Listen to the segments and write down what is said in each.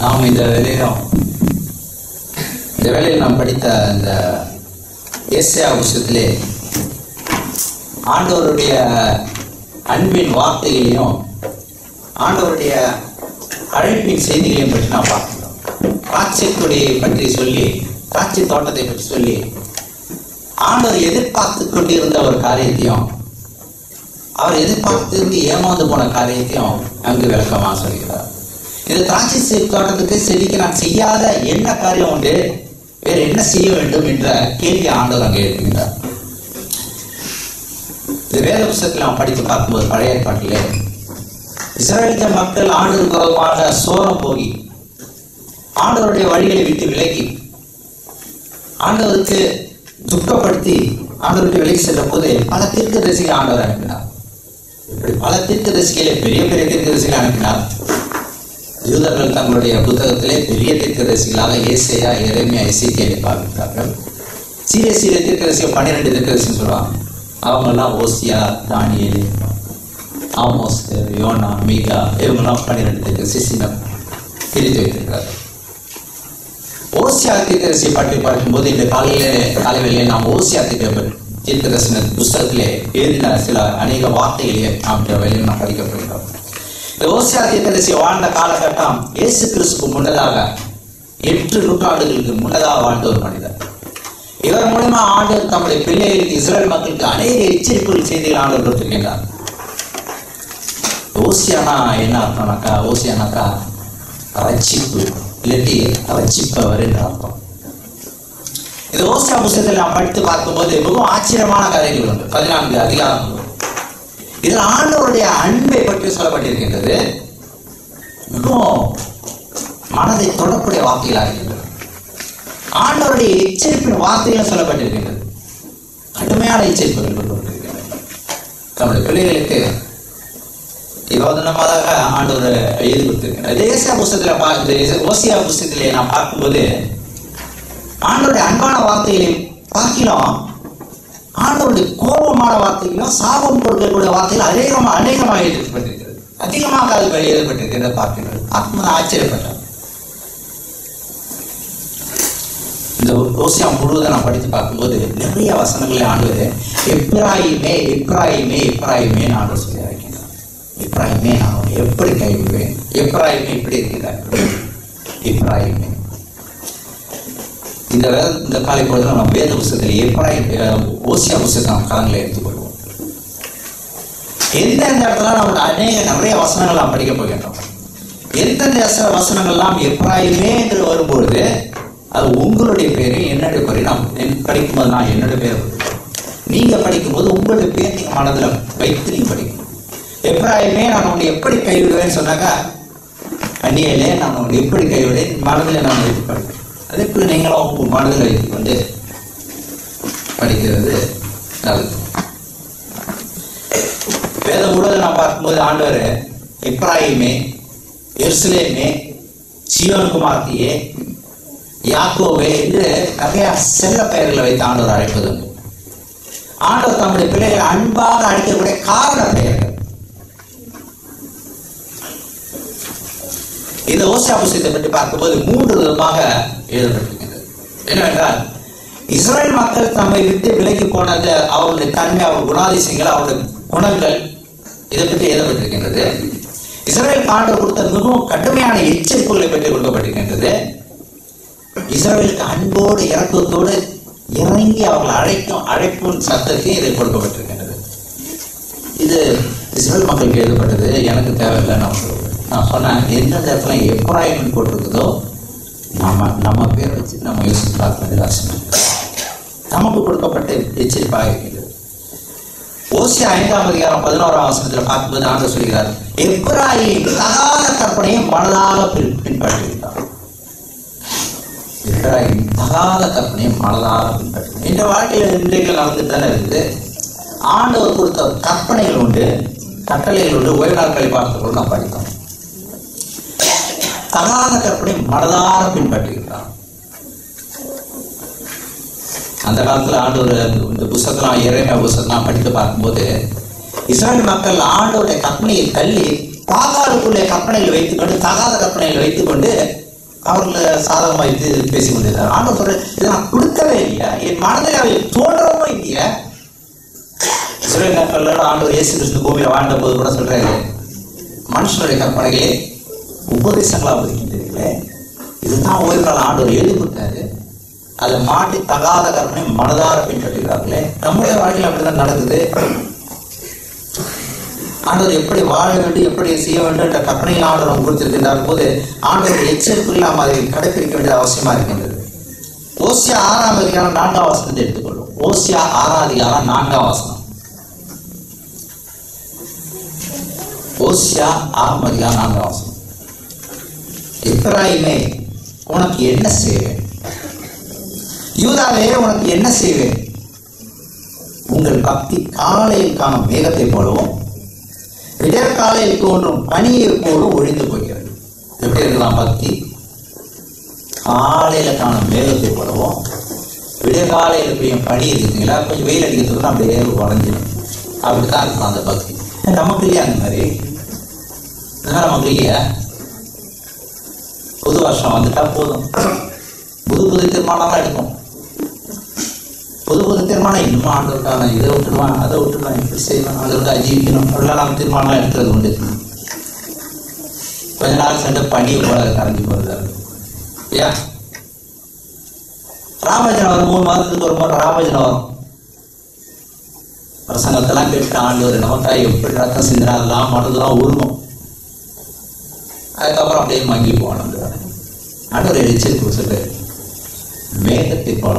நாம் இந்த வேளையில் நாம் படித்த இந்த ஏசாயா புத்தகத்திலே ஆண்டவருடைய அன்பின் வார்த்தைகளையும் ஆண்டவருடைய அழைப்பின் செய்திகளையும் பற்றி நாம் பார்க்கிறோம். திராட்சை கொடியை பற்றி சொல்லி, திராட்சை தோட்டத்தை பற்றி சொல்லி ஆண்டவர் எதிர்பார்த்து கொண்டிருந்த ஒரு காரியத்தையும், அவர் எதிர்பார்த்து ஏமாந்து போன காரியத்தையும் அங்கு விளக்கமாக சொல்கிறார். இந்த திராட்சை தோட்டத்துக்கு செடிக்கு நான் செய்யாத என்ன காரியம் உண்டு, வேற என்ன செய்ய வேண்டும் என்ற கேள்வி ஆண்டவர் அங்கே எழுப்புகிறார். இந்த வேத புத்தகத்தில் நாம் படித்து பார்க்கும்போது பழைய ஏற்பாட்டிலே இஸ்ரவேல் மக்கள் ஆண்டவருக்கு விரோதமாக சோரம் போகி ஆண்டவருடைய வழிகளை விட்டு விலகி ஆண்டவருக்கு துக்கப்படுத்தி ஆண்டவருக்கு விலகி சென்ற போது பல தீர்க்கதரிசிகளை ஆண்டவர் அனுப்பினார். பல தீர்க்கதரிசிகளை பெரிய பெரிய தீர்க்கதரிசிகளை அனுப்பினார். யூதர்கள் தங்களுடைய புத்தகத்திலே பெரிய தீர்க்கதரிசிகளாக ஏசாயா, எரேமியா, எசேக்கியேலை பார்க்கிறார்கள். சிறிய சிறிய தீர்க்கதரிசிகள் 12 தீர்க்கதரிசின்னு சொல்லுவாங்க. அவங்கெல்லாம் ஓசியா, தானியேல், ஆமோஸ், யோனா, மீகா, இவங்கெல்லாம் 12 தீர்க்கதரிசி பிரித்து வைத்திருக்கிறார்கள். ஓசியா தீர்க்கதரிசியை பற்றி பார்க்கும்போது இந்த காலையிலே நாம் ஓசியா தீர்க்கதரிசன புஸ்தகத்திலே எழுதின சில அநேக வார்த்தைகளையே நாம் வேலையில் நாம் படிக்கப்படுகிறோம். இந்த ஓசியா தீர்க்கதரிசி வாழ்ந்த காலகட்டம் இயேசு கிறிஸ்துக்கு முன்னதாக 8 நூற்றாண்டுகளுக்கு முன்னதாக வாழ்ந்த ஒரு மனிதர். இவர் மூலமா ஆண்டவர் தம்முடைய பிள்ளைகளுக்கு, இஸ்ரேல் மக்களுக்கு அநேக எச்சரிப்புகள் செய்திகள் ஆண்டவர் கொடுத்திருக்கின்றார். ஓசியானா என்ன அர்த்தம்னாக்கா, ஓசியானாக்கா ரட்சிப்பு, இல்லாட்டி ரட்சிப்பவர் என்ற அர்த்தம். இந்த ஓசியா புத்தகத்தில் நாம் படித்து பார்க்கும்போது மிகவும் ஆச்சரியமான கதைகள் உண்டு. 14 அதிகாரம். இதில் ஆண்டவருடைய அன்பை பற்றி சொல்லப்பட்டிருக்கின்றது. மிகவும் மனதை தொடக்கூடிய வார்த்தைகளாக இருக்கின்றது. ஆண்டவருடைய எச்சரிப்பின் வார்த்தைகள் சொல்லப்பட்டிருக்கின்றது. கடுமையான எச்சரிப்புகள் சொல்லப்பட்டிருக்கின்றன. நம்முடைய பிள்ளைகளுக்கு யோதனமாக ஆண்டவர் எழுதி கொடுத்திருக்கிறார். ஏசாயா புத்தகத்தில் ஓசியா புத்தகத்திலே நாம் பார்க்கும்போது ஆண்டவருடைய அன்பான வார்த்தைகளை பார்க்கிறோம். ஆண்டவருடைய கோபமான வார்த்தைகளும் சாபம் கொடுக்கக்கூடிய வார்த்தைகள் அநேகமாக எழுதப்பட்டிருக்கிறது. அதிகமாக அது எழுதப்பட்டிருக்கிறத பார்க்கிறது. ஆத்மா ஆச்சரியப்பட்டார். இந்த ஓசியா முழுவதும் நான் படித்து பார்க்கும்போது நிறைய வசனங்களை ஆண்டவர் எப்ராயிமே எப்ராயிமே எப்ராயிமே ஆண்டவர் சொல்லி இருக்கின்றார். எப்ராயிமே நான் எப்படி கைவிடுவேன், எப்ராயிமே எப்படி இருக்கிறார், எப்ராயிமே. இந்த காலை பொழுது நம்ம வேத புத்தகத்தில் எப்ராயிம் ஓசியா புத்தகத்தை நம்ம கலங்களை எடுத்துக்கொள்வோம். எந்தெந்த இடத்துல நம்ம நிறைய வசனங்கள் நாம் படிக்க போகின்றோம். எந்தெந்த வசனங்கள்லாம் எப்ராயிமே என்று வரும்பொழுது அது உங்களுடைய பேரு, என்னுடைய பேரு. நாம் படிக்கும்போது நான் என்னுடைய பேர், நீங்க படிக்கும்போது உங்களுடைய பேர் நீங்க மனதில் வைத்து நீங்க படிக்கணும். எப்ராயிமே நான் உன்னை எப்படி கைவிடுவேன்னு சொன்னாக்கா, அந்நியிலே நான் உன்னை எப்படி கைவிடுவேன் மனதில் நான் வைத்து படிப்பேன். அதே போல நீங்களும் மனதில் வைத்துக் கொண்டு படிக்கிறது நல்லது. வேதம் முழுவதும் நான் பார்க்கும்போது ஆண்டவர் எப்ராயிமே, எருசலேமே, சீயோன் குமார்த்தியே, யாக்கோவே என்று நிறைய செல்ல பெயர்களை வைத்து ஆண்டவர் அழைப்பது உண்டு. ஆண்டவர் தம்முடைய பிள்ளைகளை அன்பாக அழைக்கக்கூடிய காரண பெயர்கள். இந்த ஓசியா புத்தகத்தை பற்றி பார்க்கும்போது 3 விதமாக எழுதப்பட்டிருக்கிறது. என்னவென்றால், இஸ்ரேல் மக்கள் தம்மை விட்டு விலகி போனது, அவருடைய தன்மை, அவர் குணாதிசயங்கள், அவருடைய குணங்கள், இதை பற்றி எழுதப்பட்டிருக்கின்றது. இஸ்ரேல் ஆண்டவர் கொடுத்த மிகவும் கடுமையான எச்சரிப்புகளை பற்றி கொடுக்கப்பட்டிருக்கின்றது. இஸ்ரவேலுக்கு அன்போடு இரக்கத்தோடு இறங்கி அவர்கள் அழைப்பும் சத்தத்தையும் இதில் கொடுக்கப்பட்டிருக்கின்றது. இது இஸ்ரேல் மக்களுக்கு எழுதப்பட்டது, எனக்கு தேவையில்லை. நான் சொன்னேன், எந்தெந்த இடத்துல எப்ராயிம் போட்டிருக்குதோ நம்ம பேர் வச்சு நம்ம யோசித்து பார்க்க வேண்டிய அவசியம் நமக்கு கொடுக்கப்பட்ட எச்சரிப்பாக இருக்கின்றது. ஓசியா 5ஆம் அதிகாரம் 11ஆம் வசனத்தில் பார்க்கும்போது ஆண்டவர் சொல்கிறார், எப்ராயிம் தகாத கற்பனையை மனதாக பின்பற்றுகிறார். தகாத கற்பனையை மனதாக பின்பற்ற இந்த வாழ்க்கையில் இன்றைகள் நடந்துட்டு தானே இருக்குது. ஆண்டவர் கொடுத்த கற்பனைகள் உண்டு, கட்டளைகள் உண்டு. ஓய்வு நாட்களை பார்த்து நாம் படித்தோம். தகாத கற்பனை மனதாக பின்பற்றுகிறார். அந்த காலத்துல ஆண்டவர் இந்த புத்தகத்தெல்லாம், எரேமியா புத்தகத்தெல்லாம் படித்து பார்க்கும்போது இஸ்ரவேல் மக்கள் ஆண்டவருடைய கற்பனையை தள்ளி பாகாலுக்குள்ளே கற்பனைகளை வைத்துக்கொண்டு, தகாத கற்பனைகளை வைத்துக்கொண்டு அவர்களை சாதகமாக வைத்து பேசிக் கொண்டிருந்தார். ஆண்டவர் சொல்ற இதை நான் கொடுக்கவே இல்லையா, என் மனதில் அவை தோன்றவும் இல்லையா. இஸ்ரவேல் நாட்களில் ஆண்டவர் இயேசு கிறிஸ்து பூமியில் வாழ்ந்த போது கூட சொல்றாரு, மனுஷனுடைய கற்பனைகளே உபதேசங்களா இருக்கின்றீர்களே, இதுதான் ஓய்வு நாள் ஆண்டவர் எழுதி கொடுத்தாரு, அதை மாட்டி தகாத கற்பனை மனதார பின்பற்றுகிறார்களே. நம்முடைய வாழ்க்கையில் அப்படிதான் நடக்குது. ஆண்டவர் எப்படி வாழ வேண்டும், எப்படி செய்ய வேண்டும் என்ற கற்பனையில் ஆண்டவர் கொடுத்திருக்கின்றார் போது ஆண்டவர் எச்சரிக்கையில் நாம் அதை கடைபிடிக்க வேண்டியது அவசியமா இருக்கின்றது. ஓசியா 6ஆம் அதிகாரம் 4ஆம் வசனத்தை எடுத்துக்கொள்ளும். ஓசியா 6ஆம் அதிகாரம் 4ஆம் வசனம். ஓசியா 6ஆம் அதிகாரம் 4ஆம் வசனம். எப்பிராயீமே உனக்கு என்ன செய்வேன், யூதாவே உனக்கு என்ன செய்வேன், உங்கள் பக்தி காலையில் காணும் மேகத்தை போலவும் விடற்காலையில் தோன்றும் பனியை போலும் ஒழிந்து போகிறது. எப்படி இருக்கலாம் பக்தி? காலையில காணும் மேகத்தை போலவும் விடற்காலையில் பெய்யும் பனி இருக்குங்களா, கொஞ்சம் வெயில் அடிக்கிறதுக்கு அப்படியே உடஞ்சிடும். அப்படித்தான் இருக்கலாம் அந்த பக்தி. நமக்கு இல்லையா அந்த மாதிரி? நமக்கு இல்லையா? புது வருஷம் வந்துட்டா போதும், புது புது தீர்மானம்லாம் எடுக்கும். புது புது தீர்மானம் இன்னும் ஆண்டவருக்கான இதை விட்டுடுவான், அதை விட்டுடுவான், இப்படி செய்யணும், ஆண்டவருக்காக ஜீவிக்கணும், அப்படிலாம் நம்ம தீர்மானம்லாம் எடுக்கிறது உண்டு. கொஞ்ச நாள் சென்று பனி போல கரைஞ்சி போறது இல்லையா? ராமஜனம் வரும், 3 மாதத்துக்கு ஒரு முறை ராமஜனம் வரும். பிரசங்கத்தெல்லாம் கேட்டு ஆண்டவர் நமக்காக எப்படி ரத்தம் சிந்தினா அதெல்லாம் மனதெல்லாம் உருகும். அதுக்கப்புறம் அப்படியே மங்கி போகணும். ஆண்டவர் எச்சரிக்கை சொல்றாரு, மேகத்தை போல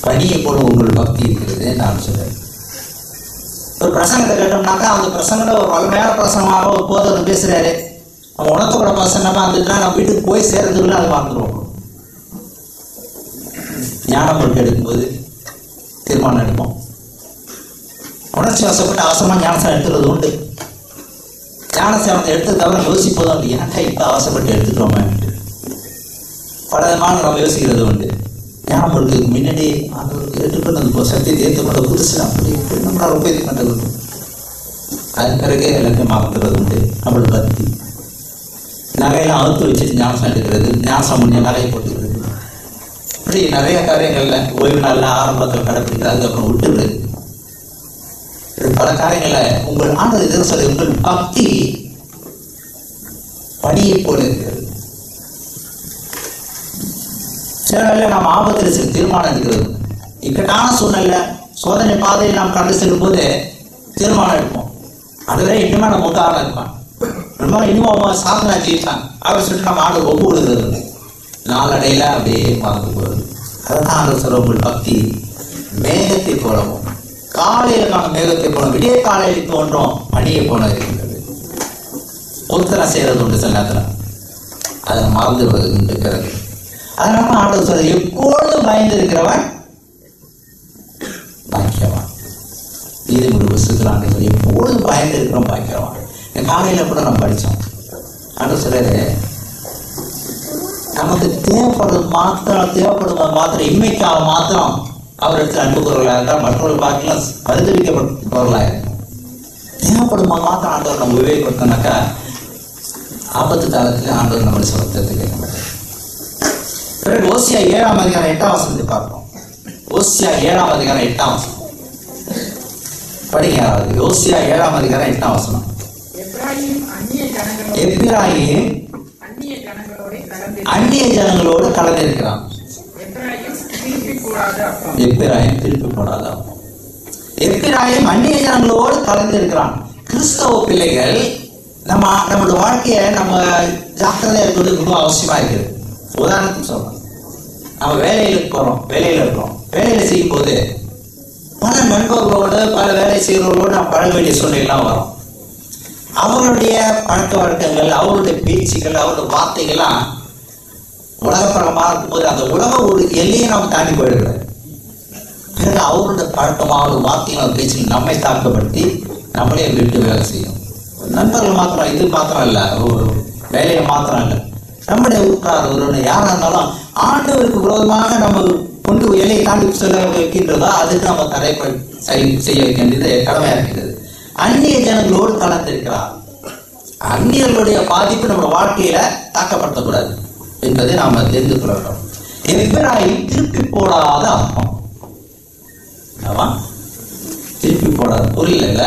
பனியை போல உங்கள் பக்தி இருக்கிறது நான் சொல்றேன். ஒரு பிரசங்கத்தை கேட்டோம்னாக்கா அந்த பிரசங்கத்தை ஒரு வலிமையான பிரசங்கமாக ஒரு போதவர் பேசுறாரு, நம்ம உணர்த்தோட பிரசங்கமா இருந்துட்டா நம்ம வீட்டுக்கு போய் சேர்றதுக்குள்ள அதை பார்த்துருவோம். ஞானம் பொருட்கள் எடுக்கும்போது தீர்மானம் எடுப்போம். உணர்ச்சி வசப்பட்டு அவசரமா ஞானசம் எடுத்துறது உண்டு. ஞானசேவனத்தை எடுத்து தவிர யோசிப்பதும் உண்டு. ஏன்டா இப்ப அவசரப்பட்டு எடுத்துட்டோமே பல விதமான நம்ம யோசிக்கிறது உண்டு. ஞானம் பொருட்களுக்கு முன்னாடி அது ஏற்றுக்கொண்டு சத்தியத்தை ஏற்றுக்கொண்ட புதுசு அப்படி நம்ம ரொம்ப இது பண்றது உண்டு. அது பிறகு எல்லாத்தையும் மாற்றுறது உண்டு. நம்மளோட பக்தி நகையெல்லாம் அவுத்து வச்சுட்டு ஞானசம் எடுக்கிறது, ஞானசம் முடிஞ்ச நகையை போட்டுக்கிறது, இப்படி நிறைய காரியங்கள்ல ஓய்வு நாள்ல ஆரம்பத்தில் கடைப்பிடிக்கிறது, அதுக்கப்புறம் விட்டுவிடுறது. பல காரியங்களை உங்கள் ஆண்டவர் எதிர சொல்லி உங்கள் பக்தி பணியை போல இருக்கிறது. சில வேலை நாம் ஆபத்தில் சில தீர்மானம் இருக்கிறது. இக்கட்டான சூழ்நிலை சோதனை பாதையில் நாம் கடந்து செல்லும் போது தீர்மானம் எடுப்போம். அதுவரை இன்னுமே நம்ம உதாரணம் இருப்பான், இன்னும் சாதனை ஜெயிச்சான் அவர் சொல்லிட்டு நம்ம ஆண்டு ஒப்பு கொடுக்கிறது நாளடையில அப்படியே மறந்து போகிறது. அதான் ஆண்டவர் சொல்ற உங்கள் பக்தி மேகத்தை போலவும் காலையில் காணும் மேகத்தை போல விடிய காலையில் தோன்றும் பணியை போல இருக்கின்றது. ஒருத்தரை செய்யறது உண்டு, சில நேரத்தில் அதை மறந்துடுவது உண்டு. பிறகு அதனால ஆண்டவர் சொல்ற எப்பொழுதும் பயந்து இருக்கிறவன் பாக்கியவான். இது ஒரு புஸ்தகத்தில் சொல்லி எப்பொழுதும் பயந்து இருக்கிறோம் பாக்கியவான். காலையில கூட நம்ம படித்தோம். ஆண்டவர் சொல்றாரு நமக்கு தேவைப்படுறது மாத்திரம் இன்மைக்காக மாத்திரம் அவரிடத்தில் அன்பு கூறுவர்களாக இருந்தால் மற்றவர்கள் பார்க்கலாம் பரிந்துரைக்கப்பட்டவர்களாக இருக்கும். தேவைப்படுமா மாத்திரம் ஆண்டவர் நம்ம உபயோகப்படுத்தினாக்கா ஆபத்து காலத்தில் ஆண்டவர் நம்மளை சுரத்தை கேட்க மாட்டார். பிறகு ஓசியா 7ஆம் அதிகாரம் 8ஆம் வசனத்தை பார்ப்போம். ஓசியா 7ஆம் அதிகாரம் 8ஆம் வசனம் படிங்க. ஓசியா 7ஆம் அதிகாரம் 8ஆம் வசனம். எப்பிராயீம் அந்நிய ஜனங்களோடு கலந்திருக்கிறான். எப்பிராயீம் திருப்பி போடாத. எப்பிராயீம் அந்நிய ஜனங்களோடு கலந்திருக்கிறான். கிறிஸ்தவ பிள்ளைகள் நம்மளோட வாழ்க்கையை நம்ம ஜாக்கிரதையா இருக்கிறது ரொம்ப அவசியமா இருக்குது. உதாரணத்துக்கு சொல்றோம், நம்ம வேலையில இருக்கிறோம். வேலையில செய்யும் போது பல நண்பர்களோடு பல வேலை செய்கிறவர்களோடு நம்ம பழக வேண்டிய சூழ்நிலாம் வரும். அவர்களுடைய பழக்க வழக்கங்கள், அவருடைய பேச்சுகள், அவருடைய வார்த்தைகள்லாம் உலகப்பழமா இருக்கும்போது அந்த உலக ஒரு எல்லையை நாம் தாண்டி போயிடுகிறது. பிறகு அவருடைய பழக்கமாக வார்த்தைகள் பேச்சுகள் நம்மை தாக்கப்படுத்தி நம்மளே விட்டு வேலை செய்யும். நண்பர்கள் மாத்திரம் இது மாத்திரம் இல்லை, ஒரு வேலையை மாத்திரம் இல்லை, நம்முடைய உற்றார் ஒரு யாரா இருந்தாலும் ஆண்டவருக்கு விரோதமாக நம்ம கொண்டு எல்லையை தாண்டி செல்ல வைக்கின்றதோ அதுக்கு நம்ம சரி செய்ய வேண்டியது கடமையா இருக்கிறது. அந்நிய ஜனங்களோடு கலந்திருக்கிறார். அந்நியர்களுடைய பாதிப்பு நம்ம வாழ்க்கையில தாக்கப்படுத்தக்கூடாது என்பதை நாம தெரிந்து கொள்ள வேண்டும். எப்பிராயீம் திருப்பி போடாத அப்பம். திருப்பி போடாத புரியல,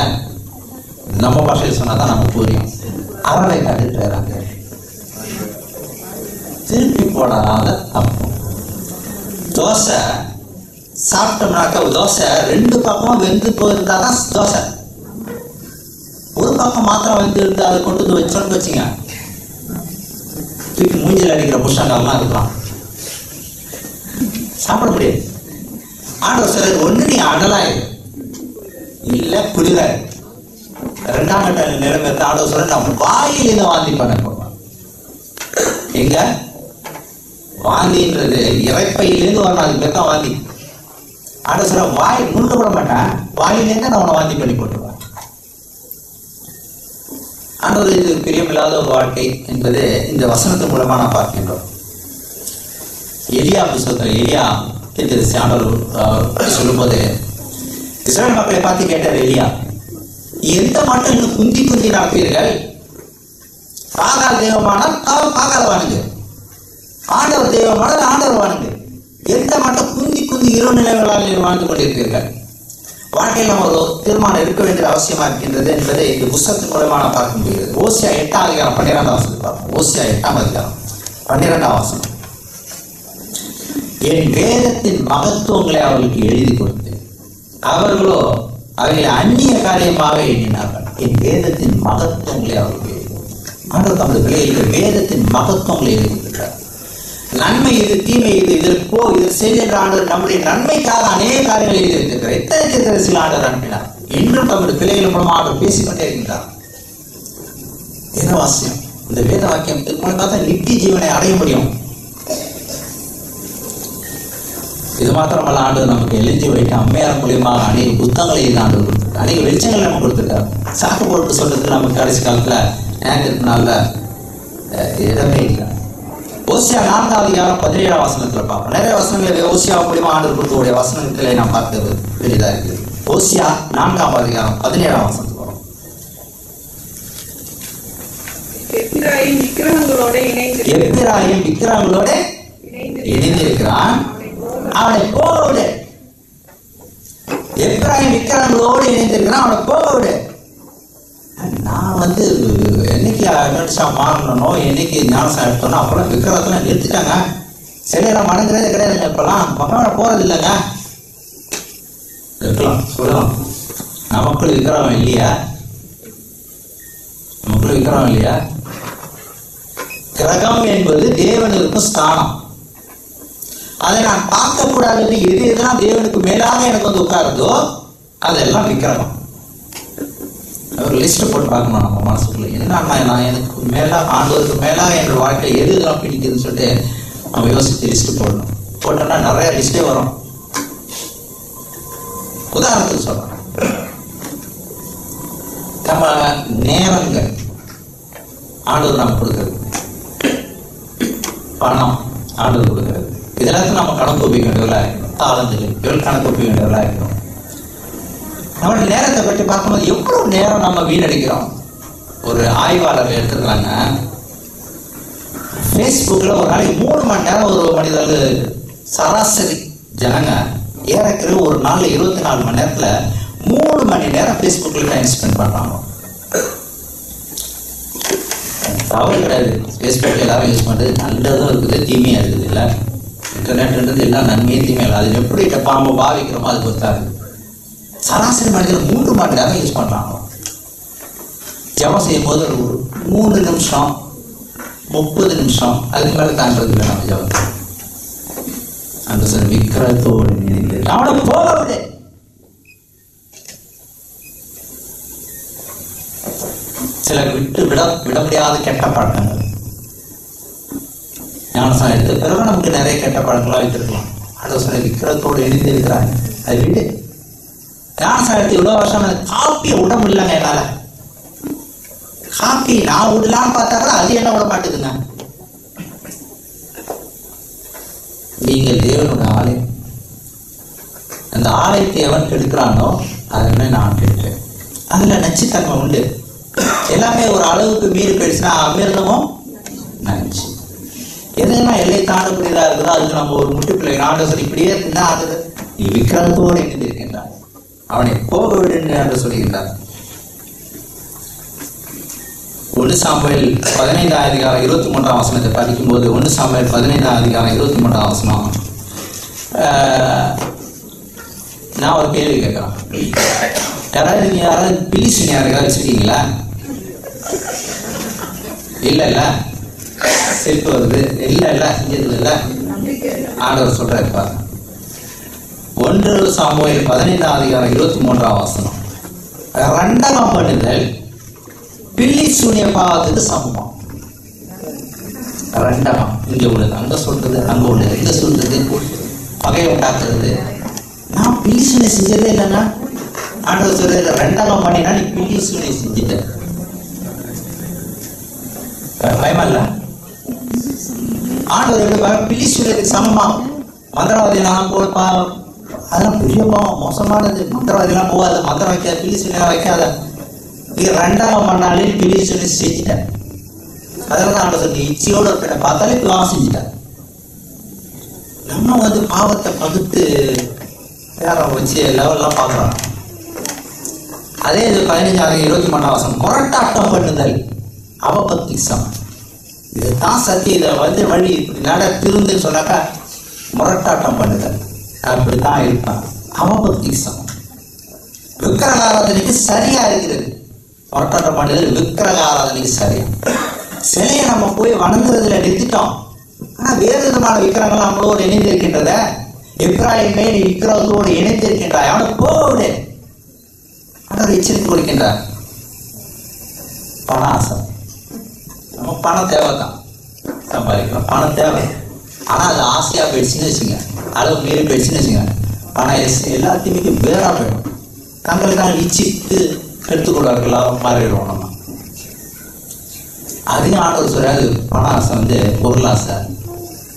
நம்ம பாஷையில் சொன்னாதான் நமக்கு புரியும். அவரை கட்டுறாங்க திருப்பி போடாத அப்பம். தோசை சாப்பிட்டோம்னாக்க தோசை 2 பக்கமும் வெந்து போயிருந்தாதான் தோசை. ஒரு பக்கம் மாத்திரம் வந்து இருந்து அதை கொண்டு வந்து வச்சோன்னு வச்சுங்க, தூக்கி மூஞ்சில் அடிக்கிற புஷங்கள்லாம் இருக்கலாம், சாப்பிட முடியாது. ஆண்டவர் சொல்றது, ஒண்ணு நீ அடலாய் இல்ல குளிராய். 2ஆம் கட்ட நிலைமை இருந்து ஆண்டவர் சொல்ற, நம்ம வாயிலிருந்து வாந்தி பண்ண போடுவோம். எங்க வாந்தின்றது இறைப்பையிலேருந்து வரணும், அதுக்கு பேர் தான் வாந்தி. ஆண்டவர் சொல்ற, வாய் முழுக்க விட மாட்டேன், வாயிலேருந்து நான் உன்னை வாந்தி பண்ணி போட்டுருவேன். ஆண்டவர் இது பிரியமில்லாத ஒரு வாழ்க்கை என்பது இந்த வசனத்தின் மூலமா நான் பார்க்கின்றோம். எலியா புத்தகத்தில் எலியா தீர்க்கதரிசி ஆண்டவர் சொல்லும்போது இஸ்ரவேல் மக்களை பார்த்து கேட்டார் எலியா, எந்த மட்டும் இன்னும் குந்தி குந்தி நடப்பீர்கள்? பாகால் தெய்வமானால் பாகால் வானுங்க, ஆண்டவர் தெய்வமானால் ஆண்டவர் வானுங்க, எந்த மட்டும் குந்தி குந்தி இரு நிலைகளால் வாழ்ந்து கொண்டிருப்பீர்கள்? வாழ்க்கையில் நம்ம ஒரு தீர்மானம் இருக்க வேண்டிய அவசியமா இருக்கின்றது என்பதை இந்த புத்தகத்தின் மூலமா பார்க்க முடிகிறது. ஓசியா 8ஆம் அதிகாரம் 12ஆம் வசனத்தை பார்ப்போம். ஓசியா 8ஆம் அதிகாரம் 12ஆம் வசனம். என் வேதத்தின் மகத்துவங்களை அவர்களுக்கு எழுதி கொடுத்தேன், அவர்களோ அவைகளை அந்நிய காரியமாக எண்ணினார்கள். என் வேதத்தின் மகத்துவங்களை அவர்களுக்கு எழுதி, ஆண்டவர் தமது பிள்ளைகளுக்கு வேதத்தின் மகத்துவங்களை எழுதியிருக்கிறார். நன்மை இது, தீமை இது, இதற்கு போ, இதற்கு செய் என்ற ஆண்டவர் நம்முடைய நன்மைக்காக அநேக காரியங்களை எழுதி வைத்திருக்கிறார். எத்தனை தீர்க்கதரிசிகள் ஆண்டவர் அனுப்பினார், இன்றும் தம்முடைய பிள்ளைகள் மூலமாக அவர் பேசிக்கொண்டே இருக்கின்றார். என்ன வாசியம் இந்த வேத வாக்கியத்தின் மூலமாக தான் நித்திய ஜீவனை அடைய முடியும். இது மாத்திரமல்ல, ஆண்டவர் நமக்கு எழுதி வைக்க அம்மையார் மூலியமாக அநேக புத்தகங்களை ஆண்டவர் கொடுத்திருக்கார், அநேக வெளிச்சங்களை நம்ம கொடுத்திருக்கார். சாக்கு போட்டு சொல்றதுக்கு நமக்கு கடைசி காலத்துல நேரத்தினால இடமே இல்லை. ஓசியா 4ஆம் அதிகாரம் 17ஆம் வசனத்துல பார்ப்போம். நிறைய வசனங்களை ஓசியா மூலியமா ஆண்டவர் கொடுத்தோடைய வசனங்களை நாம் பார்க்கிறது பெரிதா இருக்குது. ஓசியா 4ஆம் அதிகாரம் 17ஆம் வசனத்துக்கு வரும். எப்பிராயீம் விக்கிரகங்களோட இணைந்திருக்கிறான், அவனை போக விடு. எப்பிராயீம் விக்கிரகங்களோடு இணைந்திருக்கிறான், அவனை போக விடு. நான் என்னைக்கு மாறணும், என்னைக்கு ஞானசம் எடுத்தோம்னா அப்பெல்லாம் விக்கிரகத்தெல்லாம் நிறுத்திட்டாங்க, சிலையெல்லாம் மடங்குறதே கிடையாது. இப்பெல்லாம் மக்கள் போறது இல்லைங்க. இருக்கலாம் சொல்லலாம், நமக்குள்ள விக்கிரகம் இல்லையா? நமக்குள்ள விக்கிரகம் இல்லையா? கிரகம் என்பது தேவனுக்கு ஸ்தானம். அதை நான் பார்க்க கூடாது. எது எதெல்லாம் தேவனுக்கு மேலாக எனக்கு உட்காருதோ அதெல்லாம் விக்கிரகம். ஒரு லிஸ்ட் போட்டு பார்க்கணும் நம்ம மனசுக்குள்ள, என்ன நான் எனக்கு மேலா, ஆண்டவருக்கு மேலா என்ற வாழ்க்கை எது இதெல்லாம் பிடிக்குதுன்னு சொல்லிட்டு நம்ம யோசிச்சு லிஸ்ட் போடணும். போட்டோம்னா நிறைய லிஸ்டே வரும். உதாரணத்துக்கு சொல்றேன், நம்ம நேரங்கள் ஆண்டவர் நம்ம கொடுக்கறது, பணம் ஆண்டவர் கொடுக்கறது, இதெல்லாத்தையும் நம்ம கணக்கு ஒப்பிக்க வேண்டியவர்களா இருக்கணும். தாளந்துகள் கணக்கு ஒப்பிக்க வேண்டியவர்களா இருக்கணும். நம்மளுடைய நேரத்தை பற்றி பார்க்கும்போது எவ்வளவு நேரம் நம்ம வீணடிக்கிறோம். ஒரு ஆய்வாளர் எடுத்துக்கிறாங்க, பேஸ்புக்ல ஒரு நாளைக்கு 3 மணி நேரம் ஒரு மனிதர்கள் சராசரி ஜனங்க ஏறக்குறைய ஒரு நாள்ல 24 மணி நேரத்துல 3 மணி நேரம் பேஸ்புக்ல டைம் ஸ்பெண்ட் பண்றாங்க. தவறு கிடையாது, பேஸ்புக் எல்லாரும் யூஸ் பண்றது நல்லதும் இருக்குது, தீமையா இருக்குது. இல்ல இன்டர்நெட்ன்றது எல்லாம் நன்மையும் தீமையில, அது எப்படி பாம்பு பாவிக்கிறோமோ அது பொறுத்தாரு. சராசரி மனிதர்கள் 3 மணி நேரம் யூஸ் பண்றாங்க. ஜபம் செய்யும் போது ஒரு 3 நிமிஷம் 30 நிமிஷம் அதுக்கு மேல தாண்டது இல்லை. நம்ம ஜபத்தை அந்த சார் விக்கிரத்தோடு நினைந்து அவனை போக விடு. சில விட முடியாத கெட்ட பழக்கங்கள், ஞானசம் எடுத்த பிறகு நமக்கு நிறைய கெட்ட பழக்கங்களா வைத்திருக்கலாம். அதை சொல்ல விக்கிரத்தோடு இணைந்து இருக்கிறாங்க, அதை விடு. ஞானசம் எடுத்து இவ்வளவு வருஷம் காப்பியை விட முடியலங்க என்னால. காப்பி நான் விடலான்னு பார்த்தா கூட அது என்ன விட மாட்டேதுங்க. நீங்கள் தேவனோட ஆலயம், அந்த ஆலயத்தை எவன் கெடுக்கிறானோ அதனை நான் கெடுக்கிறேன். அதுல நச்சுத்தன்மை உண்டு. எல்லாமே ஒரு அளவுக்கு மீறி போயிடுச்சுன்னா அமிர்தமும் நஞ்சு. எதெல்லாம் எல்லை தாண்டக்கூடியதா இருக்குதோ அதுக்கு நம்ம ஒரு முட்டுப்பிள்ளை ஆண்டவர் இப்படியே இருந்தா அது நீ விக்கிரகத்தோடு இணைந்திருக்கின்றார், அவனை போக விடு என்று சொல்கின்றார். 1 சாமுவேல் 15:23 படிக்கும்போது 1 சாமுவேல் 15:23 நான் ஒரு கேள்வி கேட்கிறேன். யாராவது பிலிஸ்தீன் யாருக்காவது வச்சிருக்கீங்களா? இல்ல செல்ஃப் வருது. இல்ல செஞ்சது இல்ல. ஆண்டவர் சொல்றாரு பாருங்க. 1 சாமுவேல் 15:23 ரெண்டகம் பண்ணுதல் பில்லி சூனிய பாவத்துக்கு சமம். ரெண்டகம் இங்க உள்ளது, அங்க சொல்றது, அங்க உள்ளது, இங்க சொல்றது, பகையை உண்டாக்குறது. நான் பில்லி சூனிய செஞ்சதே இல்லைன்னா ஆண்டவர் சொல்றது ரெண்டகம் பண்ணினா நீ பில்லி சூனிய செஞ்சுட்ட. பயமா இல்ல? ஆண்டவர் எப்படி பில்லி சூனியத்துக்கு சமமா? மந்திரவாதி நான் போப்பா, அதெல்லாம் பெரிய பாவம், மோசமானது. மந்திரவாதிலாம் போகாது, மந்திரம் வைக்காது, பில்லி சூனியா வைக்காத. இது ரெண்டாம் மண்ணாலே பில்லி சூனிய செஞ்சுட்டேன். அதெல்லாம் ஆண்டவர் சொல்லி இச்சையோட இருக்க பார்த்தாலே பாவம் செஞ்சுட்டேன். நம்ம பாவத்தை பகுத்து வேற வச்சு லெவல்லாம் பார்க்குறோம். அதே இது 15:23 கொரட்டாட்டம் பண்ணுதல் அவபக்திசம். இதுதான் சத்தியம். இதை வழி நட திருந்துன்னு சொன்னாக்கா முரட்டாட்டம் பண்ணுதல் அப்படித்தான் இருப்பான். அவபக்திசம் விக்கிரக ஆராதனைக்கு சரியா இருக்கிறது. முரட்டாட்டம் பண்ணுதல் விக்கிரக ஆராதனைக்கு சரியா. சிலையை நம்ம போய் வணங்குறதுல நிறுத்திட்டோம். ஆனா வேறு விதமான விக்கிரகங்கள் நம்மளோடு இணைந்திருக்கின்றத. எப்ராயிமே நீ விக்கிரகத்தோடு இணைந்திருக்கின்றாய், அவனை போடு அவர் எச்சரிக்கை கொடுக்கின்றார். பண ஆசை. நம்ம பணம் தேவைதான், சம்பாதிக்கிறோம், பணம் தேவை. ஆனா அது ஆசையா போயிடுச்சுன்னு வச்சுங்க, அளவு மீறி போயிடுச்சுன்னு வச்சுங்க, பணம் எல்லாத்தையுமே வேறா போயிடும். தங்களுக்காக இச்சித்து எடுத்துக்கொள்வார்களாக மாறிடுவோம் நம்ம. அதையும் ஆண்டவர் சொல்றாரு, பண ஆசை பொருளாசை.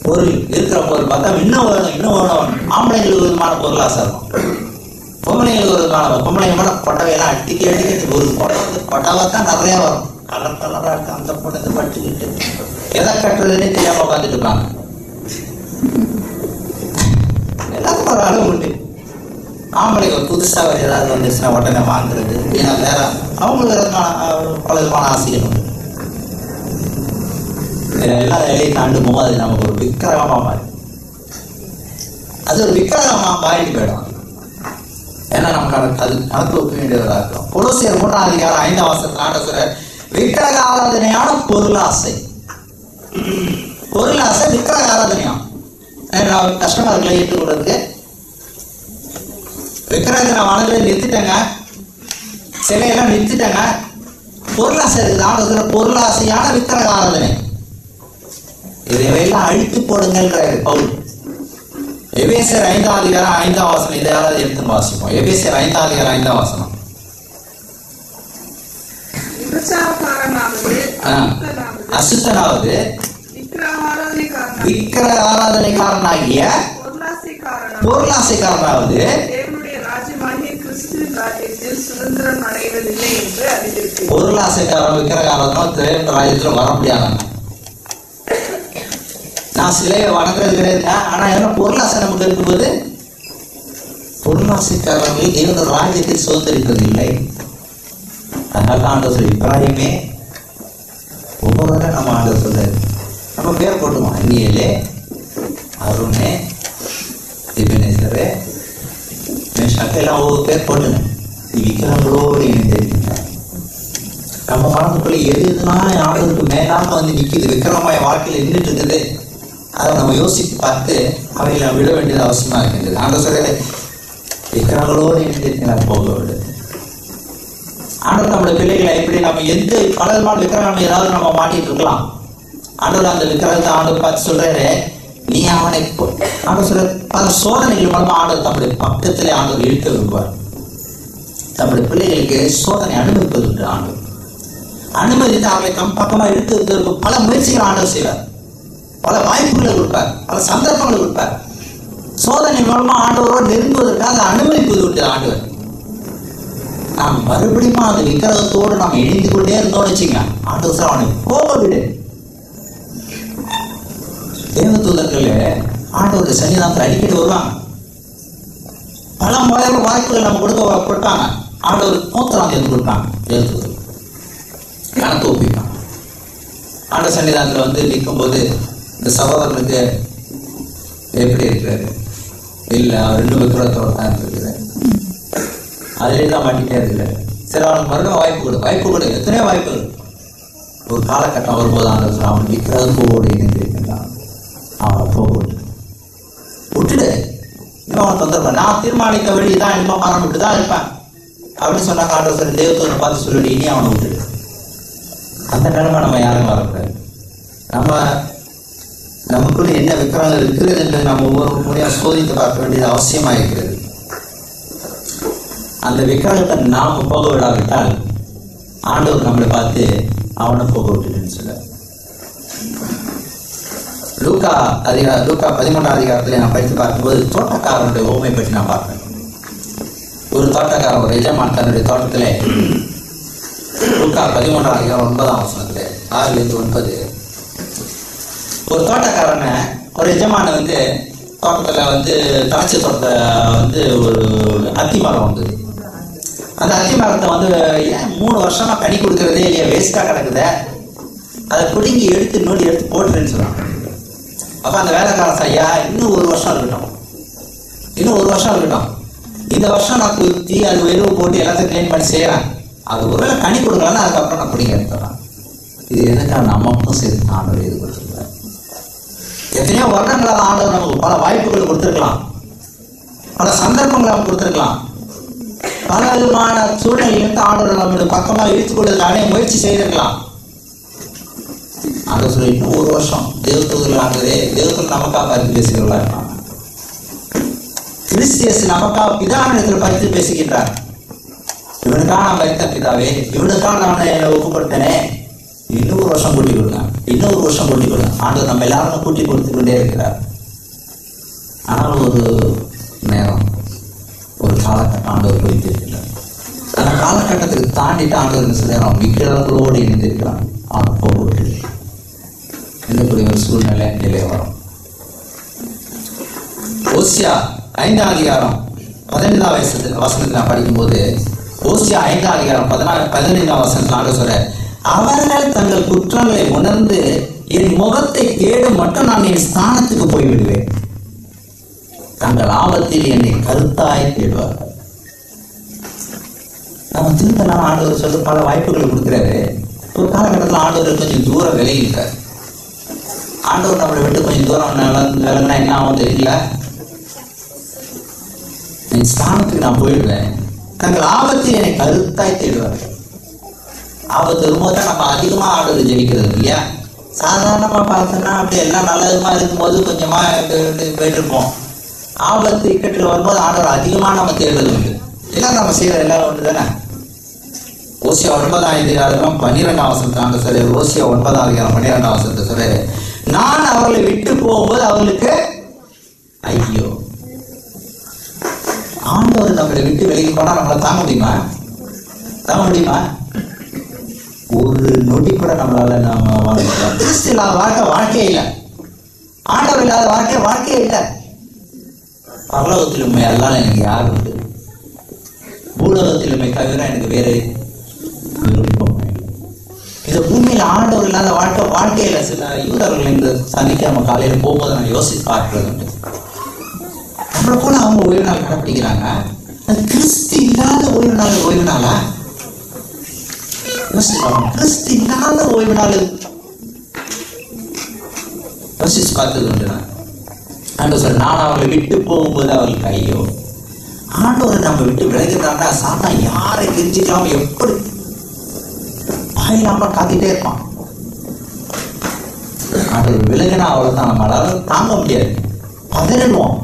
பொருள் இருக்கிற பொருள் பார்த்தா இன்னும் வேணும் இன்னும் வேணும். ஆம்பளைங்களுக்கு ஒரு விதமான பொருளாசை இருக்கும், பொம்பளைங்களுக்கு ஒரு விதமான. பொம்பளைங்க கூட கொட்டவையெல்லாம் அட்டிக்கு ஒரு கொட்டவை தான் நிறைய வரும். கலர் கலரா இருக்கு, அந்த பொண்ணு பட்டுக்கிட்டு எதை கட்டுறதுன்னே தெரியாம உட்காந்துட்டு இருப்பாங்க. எல்லாத்துக்கும் ஒரு அளவு உண்டு. ஆம்பளைக்கு புதுசா ஏதாவது வந்துச்சுன்னா உடனே வாங்குறது, ஏன்னா வேற அவங்களுக்கு பல விதமான ஆசைகள் உண்டு. எல்லா வேலையும் தாண்டும் போது அது நமக்கு ஒரு விக்கிரகமா மாறி, அது ஒரு விக்கிரகமா மாறிட்டு போயிடும். ஏன்னா நமக்கு அது கணக்கு ஒப்ப வேண்டியவராக இருக்கும். கொலோசியர் 3:5 ஆண்டவர் விக்கிரக ஆராதனையான பொருளாசை. பொருளாசை விக்கிரக ஆராதனையாம். கஷ்டமா இருக்குல்ல ஏற்றுக்கொள்றதுக்கு. விக்கிரகத்தை நான் வணங்குறதை நிறுத்திட்டேங்க, சிலையெல்லாம் நிறுத்திட்டேங்க, பொருளாசை இருக்குது. ஆண்டவர் பொருளாசையான விக்கிரக ஆராதனை இதையெல்லாம் அழித்து போடுங்கள்ன்றாரு பவுல். எபேசியர் 5:5 இதை யாராவது எடுத்து வாசிப்போம். எபேசியர் 5:5 அசுத்தனாவது விக்கிரக ஆராதனைக்காரனாகிய பொருளாசைக்காரனாவது பொருளாசைக்காரன் விக்கிரக ஆராதனை ராஜ்யத்துல வர முடியாதாங்க. நான் சிலையை வணங்குறது கிடையாது. ஆனா என்ன பொருளாசை நமக்கு இருக்கும்போது பொருளாசைக்காரர்கள் தேவனுடைய ராஜ்யத்தை சுதந்திரிப்பது இல்லை. அதனால ஆண்டவர் சொல்லி இப்ராஹிமே ஒவ்வொரு நம்ம ஆண்டவர் சொல்றாரு, நம்ம பேர் போட்டுவோம். அந்நியலே, அருணே, திபனேசரே, மேஷாக்கெல்லாம் ஒவ்வொரு பேர் போட்டுங்க. விக்கிரங்களோடு இணைந்திருக்கின்றார். நம்ம மனதுக்குள்ள எது எதுனாலும் ஆண்டவருக்கு மேலாம நிற்கிது, விக்கிரமாய வாழ்க்கையில் நின்றுட்டு இருக்குது. அதை நம்ம யோசித்து பார்த்து அவைகளை விட வேண்டியது அவசியமா இருக்கின்றது. ஆண்டவர் சொல்ற விக்கிரங்களோடு இணைந்திருக்கிறார் போக விடு. ஆண்டவர் நம்முடைய பிள்ளைகளை எப்படி நம்ம எந்த பல விதமான விக்கிரகம் ஏதாவது நம்ம மாட்டிட்டு இருக்கலாம். ஆண்டவர் அந்த விக்கிரகத்தை ஆண்டவர் பார்த்து சொல்றாரு, நீ அவனை ஆண்டவர் சொல்ற பல சோதனைகள் மூலமா ஆண்டவர் தம்முடைய பக்கத்திலே ஆண்டவர் இழுக்க விரும்புவார். தம்முடைய பிள்ளைகளுக்கு சோதனை அனுமதிப்பது ஆண்டவர் அனுமதித்து அவரை தம் பக்கமா இழுக்கிறதுக்கு பல முயற்சிகள் ஆண்டவர் செய்வார். பல வாய்ப்புகளை கொடுப்பார், பல சந்தர்ப்பங்களை கொடுப்பார். சோதனை மூலமா ஆண்டவரோடு நெருங்குவதற்காக அனுமதிப்பது உண்டு ஆண்டவர். நாம் மறுபடியும் அந்த விக்கிரகத்தோடு நாம் இணைந்து கொண்டே இருந்தோம்னு வச்சுங்க, ஆண்டவர் சார் அவனை போக விடு. தேவதூதர்கள் ஆண்டவருடைய சன்னிதானத்தில் அடிக்கடி வருவாங்க. பல வாய்ப்புகள் நம்ம கொடுத்தாங்க. ஆண்டவர் மூத்தராந்தி வந்து கொடுப்பாங்க. தேவதூதர்கள் கணக்கு ஒப்பிப்பாங்க. ஆண்டவர் சன்னிதானத்தில் வந்து நிற்கும்போது இந்த சகோதரனுக்கு எப்படி இருக்கிறாரு, இல்லை அவர் 2 விக்கிரகத்தோட தான் இருக்கிறாரு, அதிலே தான் மாட்டிகிட்டே இருக்கிறாரு. சரி, அவனுக்கு மறுபடியும் வாய்ப்பு கொடு. எத்தனையோ வாய்ப்புகள். ஒரு காலகட்டம் வரும்போது ஆண்டவர் அவன் விக்கிரகத்தோடு இணைந்து இருக்கின்றான். அவனை போக விட்டுடு, இன்னும் அவன் தொந்தரவு, நான் தீர்மானிக்க வழிதான், இன்னும் ஆரம்பிட்டு தான் இருப்பேன் அப்படின்னு சொன்னாங்க. ஆண்டவர் சரி தேவத்தோடு பார்த்து சொல்லிட்டு இனி அவனை விட்டுடு. அந்த நிலைமை நம்ம யாரும் வரக்கூடாது. நமக்குள்ள என்ன விக்கிரகங்கள் இருக்கிறது என்று நம்ம ஒவ்வொரு முறையாக சோதித்து பார்க்க வேண்டியது அவசியமாக இருக்கிறது. அந்த விக்கிரகத்தை நாம போக விடாவிட்டால் ஆண்டவர் நம்மளை பார்த்து அவனை போக விட்டுன்னு சொல்ல. லூக்கா 13ஆம் அதிகாரத்தில் நான் படித்து பார்க்கும்போது தோட்டக்காரனுடைய ஓமை பற்றி நான் பார்ப்பேன். ஒரு தோட்டக்காரன், ஒரு எஜமான் தன்னுடைய தோட்டத்திலே, லூக்கா 13ஆம் அதிகாரம் 9ஆம் வசனத்துல 6-9, ஒரு தோட்டக்காரனை, ஒரு எஜமான வந்து தோட்டத்துல வந்து திராட்சை தோட்டத்தை வந்து ஒரு அத்தி மரம் வந்தது. அந்த அத்தி மரத்தை வந்து ஏன் 3 வருஷமா கனி கொடுக்கறதே இல்லையா, வேஸ்டா கிடக்குத, அதை பிடுங்கி எடுத்து போட்டுருன்னு சொன்னாங்க. அப்ப அந்த வேலைக்காரன் ஐயா இன்னும் 1 வருஷம் இருக்கட்டும், இந்த வருஷம் நான் குத்தி அது வெறுவு போட்டு எல்லாத்தையும் கிளீன் பண்ணி செய்யறேன், அது ஒருவேளை கனி கொடுக்கலன்னா அதுக்கப்புறம் நான் பிடிங்க எடுத்துறேன். இது எதுக்காக நமக்கும் சேர்த்து ஆண்டவர் இது கொடுத்துருக்காரு. எத்தனையோ வருடங்களாக ஆண்டவர் நமக்கு பல வாய்ப்புகள் கொடுத்துருக்கலாம், பல சந்தர்ப்பங்களை அவங்க கொடுத்துருக்கலாம், பல விதமான சூழ்நிலையிலிருந்து ஆண்டவர் நம்மளுடைய பக்கமாக இழுத்துக் கொள்வதற்கான முயற்சி செய்திருக்கலாம். ஆண்டவர் சொல்லி இன்னும் 1 வருஷம் தேவதூதர்கள் ஆண்டவரே, தேவதூதர்கள் நமக்காக பரிந்து பேசுகிறவர்களா இருப்பாங்க. கிறிஸ்தியஸ் நமக்காக பிதாவிடத்தில் பரிந்து பேசுகின்றார். இவனுக்காக நான் மரித்த பிதாவே, இவனுக்காக நான் ஒப்பு கொடுத்தனே, இன்னும் 1 வருஷம் கூட்டி கொடுங்க, ஆண்டவர் நம்ம எல்லாரும் கூட்டி கொடுத்து கொண்டே இருக்கிறார். ஆனால் ஒரு நேரம், ஒரு காலகட்டம் ஆண்டவர் குறித்திருக்கிறார். அந்த காலகட்டத்துக்கு தாண்டிட்டு ஆண்டவர் சொல்லுறான், விக்கிரகங்களோடு இணைந்திருக்கிறான், அவன் போட்டு என்னக்கூடிய ஒரு சூழ்நிலை நிலை வரும். ஓசியா 5ஆம் அதிகாரம் 15ஆம் வசனத்தில் நான் படிக்கும்போது, ஓசியா 5ஆம் அதிகாரம் 15ஆம் வசனத்தில் ஆண்டவர் சொல்ற, அவர்கள் தங்கள் குற்றங்களை உணர்ந்து என் முகத்தை தேடும் மட்டும் நான் என் ஸ்தானத்துக்கு போய்விடுவேன், தங்கள் ஆபத்தில் என்னை கருத்தாய் தேடுவார்கள். நம்ம திரும்ப ஆண்டவர் சொல்ல பல வாய்ப்புகளை கொடுக்கிறாரு. ஒரு காலகட்டத்தில் ஆண்டவர் கொஞ்சம் தூரம் விலகி இருக்காரு. ஆண்டவர் நம்மளை விட்டு கொஞ்சம் தூரம் விலகினா என்ன ஆகும் தெரியல, என் ஸ்தானத்துக்கு நான் போயிடுவேன், தங்கள் ஆபத்தில் என்னை கருத்தாய் தேடுவார்கள். ஆபத்து வரும்போது நம்ம அதிகமா ஆண்டவர் ஜெபிக்கிறது இல்லையா. சாதாரணமா பார்த்தோம்னா அப்படி எல்லாம் நல்லதுமா இருக்கும்போது கொஞ்சமா போயிட்டு இருப்போம். ஆபத்து இக்கட்டில் வரும்போது ஆண்டவர் அதிகமா நம்ம தேடுறது உண்டு. எல்லாம் நம்ம செய்யற எல்லாரும் உண்டு தானே. ஓசியா 9ஆம் அதிகாரம் 12ஆம் வசனத்தை ஆண்டு சொல்ற, ஓசியா 9ஆம் அதிகாரம் 12ஆம் வசனத்தை சொல்ற, நான் அவர்களை விட்டு போகும்போது அவர்களுக்கு ஐயோ. ஆண்டவர் நம்மளை விட்டு வெளியே போனா நம்மளை தாங்க முடியுமா? ஒரு நொடி கூட நம்மளால நாம வாழ்க்கை, கிறிஸ்து இல்லாத வாழ்க்கையே இல்லை, ஆண்டவர் இல்லாத வாழ்க்கையே இல்லை. பரலோகத்தில் உண்மை எல்லாம் எனக்கு யார் உண்டு, பூலோகத்தில் உண்மை தவிர எனக்கு வேறு விருப்பம். இந்த பூமியில ஆண்டவர் இல்லாத வாழ்க்கையில சில யூதர்கள் இந்த சந்திக்க நம்ம காலையில போகும்போது நான் யோசித்து பார்க்கிறது உண்டு. நம்மளை போல அவங்க ஓய்வு நாள் கடைப்பிடிக்கிறாங்க, கிறிஸ்து இல்லாத ஓய்வு நாளா? கிறிஸ்து இல்லாத ஓய்வு நாள் யோசிச்சு பார்த்தது உண்டு. ஆண்டவர் சொல்ற, நான் அவர்களை விட்டு போகும்போது அவர்களுக்கு ஐயோ. ஆண்டவர் நம்ம விட்டு விலகிட்டாங்கன்னா சாத்தா யாரை தெரிஞ்சுக்கலாம், எப்படி பாயிலாம காத்திட்டே இருப்பான். ஆண்டவர் விலகினா அவ்வளவுதான், நம்மளால தாங்க முடியாது, பதறிடுவோம்,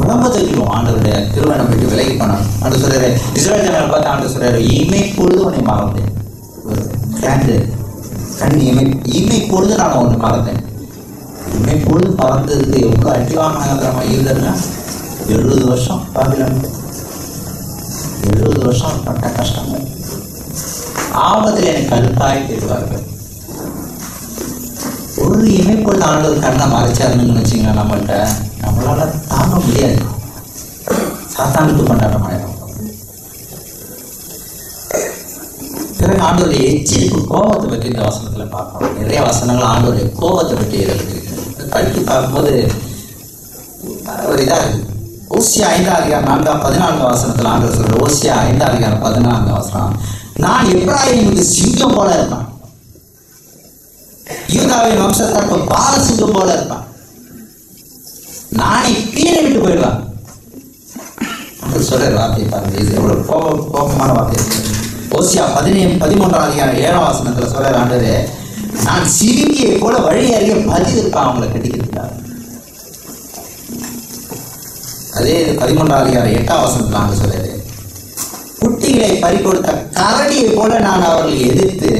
உடம்ப தூக்கிடுவோம். ஆண்டவருடைய திருமணம் விட்டு விலகி போனோம். ஆண்டு சொல்றாரு, இஸ்ரவேல் ஜனங்களை பார்த்து ஆண்டு சொல்றாரு, இமை பொழுது உன்னை மறந்தேன். இமை பொழுது நான் ஒன்று மறந்தேன். இமை பொழுது மறந்ததுக்கு எவ்வளவு அடிவாங்க யூதர்னா 70 வருஷம் பாபிலோன். 70 வருஷம் பட்ட கஷ்டங்கள். ஆபத்தில் எனக்கு கருத்தாய் தேடுவார்கள். ஒரு இமைப்பொழுது ஆண்டவர் கண்ணை மறைச்சாருன்னு வச்சுங்க, நம்மளால தாங்க முடியாது. சாத்தானுக்கு கொண்டாட்டம் ஆயிடும். பிறகு ஆண்டவருடைய எச்சரிப்பு கோபத்தை பற்றி இந்த வசனத்துல பார்க்கணும். நிறைய வசனங்கள் ஆண்டவருடைய கோபத்தை பற்றி படித்து பார்க்கும்போது ஒரு இதா இருக்கு. ஓசியா 5:14 வசனத்துல ஆண்டவர் சொல்ற, ஓசியா 5:14 வசனம், நான் எப்ராயிமுக்கு சிங்கம் போல இருப்பான், யூதாவின் வம்சத்தாருக்கு பாலசிங்கம் போல இருப்பான், நானே கீழே விட்டு போயிடுவான். சொல்ற வார்த்தையை பாருங்க, இது எவ்வளவு கோபமான வார்த்தை இருக்கு. ஓசியா 13:7 வசனத்துல சொல்ற ஆண்டவரே, நான் சிறுங்கியை போல வழி அறிய பதிவிருப்பான் அவங்களை கட்டிக்கிறதுக்காக. அதே 13:8 வசனத்துல ஆண்டு சொல்றாரு, குட்டிகளை பறி கொடுத்த கரடியை போல நான் அவர்களை எதிர்த்து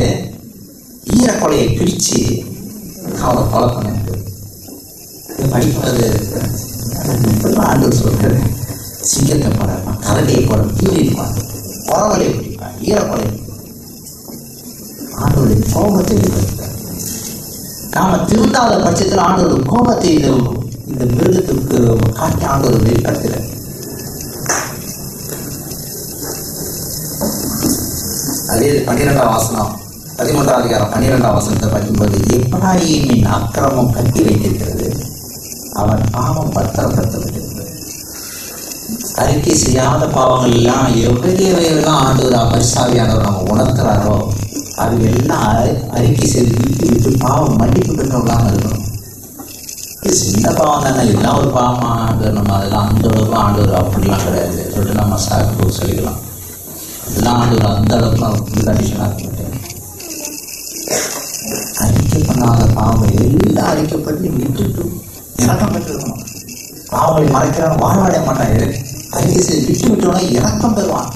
ஈரக்கொலையை பிரிச்சு அவரை கொலை பண்ண படிக்கிறது. ஆண்டு சொல்றாரு, சிங்கத்தை போல கரடியை போல கீழிப்பான், குறவலை பிடிப்பான், ஈரக்கொலை. ஆண்டோடைய கோபத்தை வெளிப்படுத்தார். நாம திருந்தாத பட்சத்தில் ஆண்டோட கோபத்தை இந்த மிருகத்துக்கு காட்டி ஆண்டோட வெளிப்படுத்துற. அதே 12ஆம் வசனம் 13ஆம் அதிகாரம் 12ஆம் வசனத்தை படிக்கும்போது, எப்ராயிமின் அக்கிரமம் கட்டி வைத்திருக்கிறது, அவன் பாவம் பத்திரப்படுத்தப்பட்டிருக்கிறது. அறிக்கை செய்யாத பாவங்கள் எல்லாம் எவையெல்லாம் ஆண்டவர் பரிசாவியானவர் நம்ம உணர்த்துறாரோ அது எல்லாம் அறிக்கை செய்து விட்டு பாவம் மன்னிப்பு பெற்றவங்களாம் இருக்கணும். சின்ன பாவம் தானே, எல்லாம் ஒரு பாவமா நம்ம அதெல்லாம் அந்த அளவுக்கு ஆண்டவர் அப்படிலாம் கிடையாது சொல்லிட்டு நம்ம சாக்கு சொல்லிக்கலாம். இதெல்லாம் ஆண்டவர் அந்த அளவுக்கு கண்டிஷனாக இருக்க. அறிக்கை பண்ணாத பாவம் எல்லாம் அறிக்கைப்பட்டு விட்டுட்டு இறக்கம் பெற்றிருக்கணும். பாவங்களை மறைக்கிறான் வாழ்வாடைய மாட்டாங்க. அறிக்கை செய்து விட்டு விட்டோம்னா இறக்கம் பெறுவான்.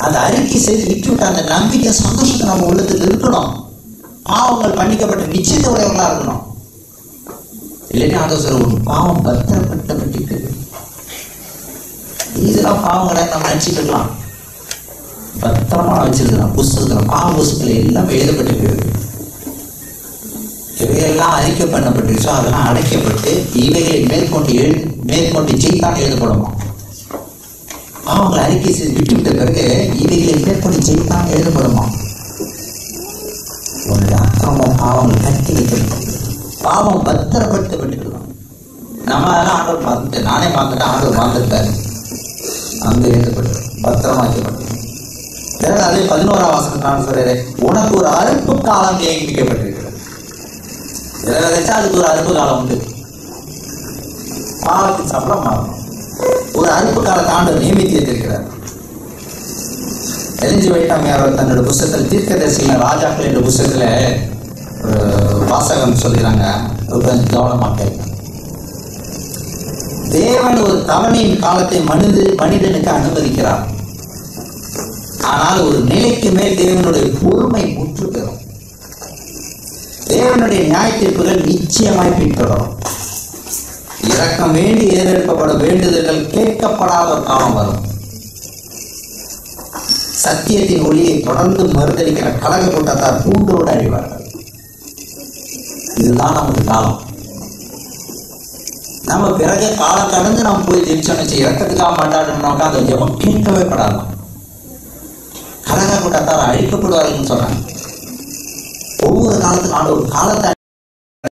அந்த அறிக்கை செய்து விட்டு விட்ட அந்த நம்பிக்கை சந்தோஷத்தை நம்ம உள்ளத்தில் இருக்கணும். பாவங்கள் மன்னிக்கப்பட்ட நிச்சயத்தை உடையவங்களா இருக்கணும். இல்லைன்னா அதை சொல்ற ஒரு பாவம் பத்திரப்பட்டு இதெல்லாம் பாவங்களை நம்ம நினைச்சுக்கலாம். பத்திரமா வச்சிருக்கலாம். புஸ்தகத்துல பாவ புஸ்தகத்துல எல்லாம் எழுதப்பட்டிருக்கு. இவையெல்லாம் அறிக்கை பண்ணப்பட்டிருச்சோ அதெல்லாம் அடைக்கப்பட்டு இவைகளை மேற்கொண்டு ஜெயித்தான் எழுதப்படுமா. பாவங்களை அறிக்கை செய்து விட்டுவிட்ட பிறகு இவைகளை மேற்கொண்டு ஜெயித்தான் எழுதப்படுமா. உன்னுடைய அக்கிரமம் பாவங்கள் கட்டி வைக்கப்பட்டு பாவம் பத்திரப்படுத்தப்பட்டிருக்கணும். நம்ம அதெல்லாம் ஆண்டவர் பார்த்துட்டு நானே பார்த்துட்டு ஆண்டவர் பார்த்துட்டாரு. அங்க எழுதப்பட்டு பத்திரமாக்கப்பட்டு அதே 11ஆம் வசனம் சொல்றாரு, உனக்கு ஒரு அறுப்பு காலம் நியமிக்கப்பட்டிருக்கிறது. அதுக்கு ஒரு அறுப்பு காலம் உண்டு. பாவத்தின் சம்பளம் மாறணும். ஒரு அறுப்பு காலத்தை ஆண்டவர் நியமித்து வைத்திருக்கிறார். எலிஞ்சி வைட்டாமையார் தன்னோட புத்தகத்தில் தீர்க்கதரிசிகள் ராஜாக்கள் என்ற புத்தகத்துல வாசகம் சொல்கிறாங்க. கவனமா கேட்க, தேவன் ஒரு தவணையின் காலத்தை மனிதனுக்கு அனுமதிக்கிறார். ஆனால் ஒரு நிலைக்கு மேல் தேவனுடைய பொறுமை முற்று பெறும். தேவனுடைய நியாய தீர்ப்புகள் நிச்சயமாய் பின்தொடரும். இரக்கம் வேண்டி ஏறெடுக்கப்பட வேண்டுதல்கள் கேட்கப்படாத காலம் வரும். சத்தியத்தின் ஒளியை தொடர்ந்து மறுதளிக்கிற கழக கூட்டத்தார் பூண்டோடு அழிவார்கள். இதுதான் நமக்கு காலம். நம்ம பிறகு காலம் கடந்து நம்ம போய் ஜெயிச்சோன்னு இறக்கத்துக்காக மாட்டாடுனோம்னா அந்த ஜெபம் கேட்கவே படாதான். கழக கூட்டத்தார் அழிக்கப்படுவார்கள் சொல்றாங்க. ஒவ்வொரு காலத்துக்கும் ஆண்டு ஒரு காலத்தை